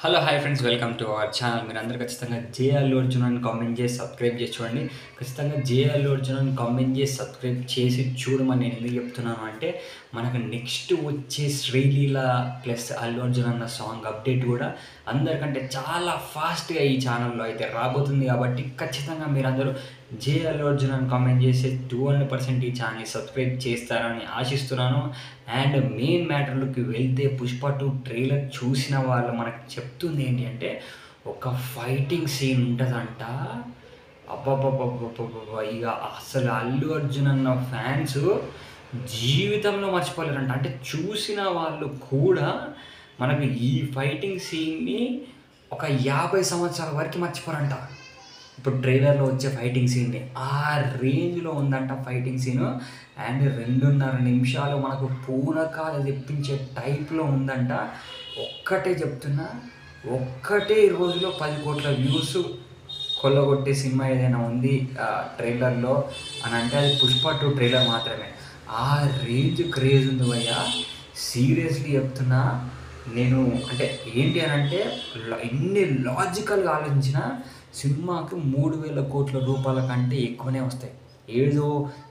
Hello! Hi friends. Welcome to our channel. మీరందరూ ఖచ్చితంగా 'జే అల్లు అర్జున్' అని కామెంట్ చేసి, సబ్స్క్రైబ్ చేసి చూడండి. ఖచ్చితంగా 'జే అల్లు అర్జున్' అని కామెంట్ చేసి, సబ్స్క్రైబ్ చేసి చూడమని నేను ఎందుకు చెప్తున్నాను అంటే, మనకు నెక్స్ట్ వచ్చే 'శ్రీలీల' ప్లస్ 'అల్లు అర్జున్' అన్న సాంగ్ అప్డేట్ కూడా అందరికంటే చాలా ఫాస్ట్‌గా ఈ ఛానల్‌లో అయితే రాబోతుంది కాబట్టి, ఖచ్చితంగా మీరందరూ 'జే అల్లు అర్జున్' అని కామెంట్ చేసి 200% ఈ ఛానల్‌ని సబ్స్క్రైబ్ చేస్తారని ఆశిస్తున్నాను. అండ్ మెయిన్ మ్యాటర్‌లోకి వెళ్తే 'పుష్ప 2' ట్రైలర్ చూసిన వాళ్ళు మనకు చెప్తుంది ఏంటి అంటే, ఒక ఫైటింగ్ సీన్ ఉంటదంట. అబ్బబ్బబ్బబ్బబ్బబ్బా! ఇగ అసలు 'అల్లు అర్జున్' అన్న ఫ్యాన్స్ జీవితంలో మర్చిపోలేరంట. అంటే చూసిన వాళ్ళు కూడా మనకు ఈ ఫైటింగ్ సీన్‌ని ఒక 50 సంవత్సరాల వరకి మర్చిపోరంట. ఇప్పుడు ట్రైలర్‌లో వచ్చే ఫైటింగ్ సీన్‌ని. ఆ రేంజ్‌లో ఉందంట ఫైటింగ్ సీను. అండ్ 2:30 నిమిషాలు మనకు పూనకాలు తెప్పించే టైప్‌లో ఉందంట. ఒక్కటే చెప్తున్నా, ఒక్కటే రోజులో 10,00,00,000 వ్యూస్ కొల్లగొట్టే సినిమా ఏదైనా ఉంది ట్రైలర్‌లో అనంటే అది 'పుష్ప 2' ట్రైలర్ మాత్రమే. ఆ రేంజ్ క్రేజ్ ఉంది భయ్యా. సీరియస్‌లీ చెప్తున్నా. నేను అంటే ఏంటి అనంటే ఎన్ని లాజికల్‌గా ఆలోచించినా సినిమాకి 3,000,00,00,000 కంటే ఎక్కువనే వస్తాయి. ఏదో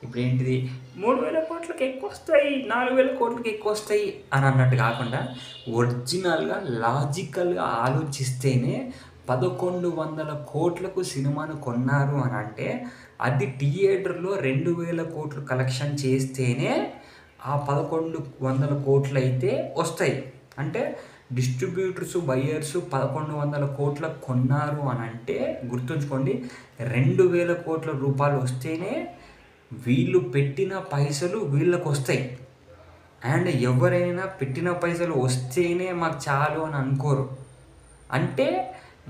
ఇప్పుడేంటిది 3,000,00,00,000కి ఎక్కువొస్తాయి, 4,000,00,00,000కి ఎక్కువొస్తాయి అని అన్నట్టు కాకుండా ఒరిజినల్‌గా, లాజికల్‌గా ఆలోచిస్తేనే 1,100,00,00,000కు సినిమాను కొన్నారు అనంటే అది థియేటర్‌లో 2,000,00,00,000 కలెక్షన్ చేస్తేనే ఆ 1,100,00,00,000 అయితే వస్తాయి. అంటే డిస్ట్రిబ్యూటర్స్, బయ్యర్స్ 1,100,00,00,000 కొన్నారు అనంటే గుర్తుంచుకోండి, 2,000,00,00,000 వస్తేనే వీళ్ళు పెట్టిన పైసలు వీళ్ళకొస్తాయి. అండ్ ఎవరైనా పెట్టిన పైసలు వస్తేనే మాకు చాలు అని అనుకోరు. అంటే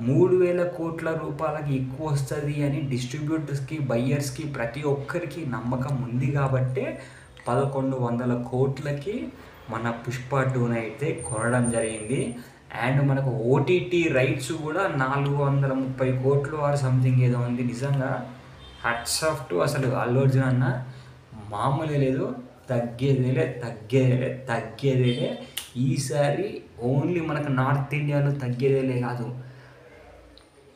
3,000,00,00,000కి ఎక్కువొస్తది అని డిస్ట్రిబ్యూటర్స్‌కి, బయ్యర్స్‌కి ప్రతి ఒక్కరికి నమ్మకం ఉంది గాబట్టే 1,100,00,00,000కి మన 'పుష్ప 2'నైతే కొనడం జరిగింది. అండ్ మనకు ఓటీటీ రైట్స్ గూడా 430,00,00,000 ఆర్ సంథింగ్ ఏదో ఉంది. నిజంగా హ్యాట్స్ ఆఫ్ టు అసలు 'అల్లు అర్జున్' అన్న మామూలుగా లేదు. తగ్గేదేలే. ఈసారి ఓన్లీ మనకు నార్త్ ఇండియాలో తగ్గేదేలే గాదు.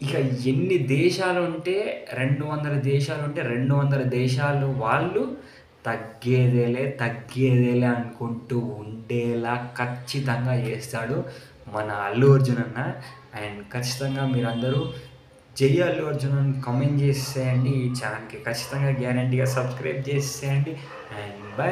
ఇక ఎన్ని దేశాలుంటే 200 దేశాలుంటే 200 దేశాలు వాళ్ళు తగ్గేదేలే అనుకుంటూ ఉండేలా ఖచ్చితంగా చేస్తాడు మన అల్లు అర్జున్ అన్న. అండ్ ఖచ్చితంగా మీరందరూ 'జై అల్లు అర్జున్' అని కామెంట్ చేసేయండి. ఈ ఛానల్‌కి ఖచ్చితంగా గ్యారంటీగా సబ్స్క్రైబ్ చేసేయండి. And by.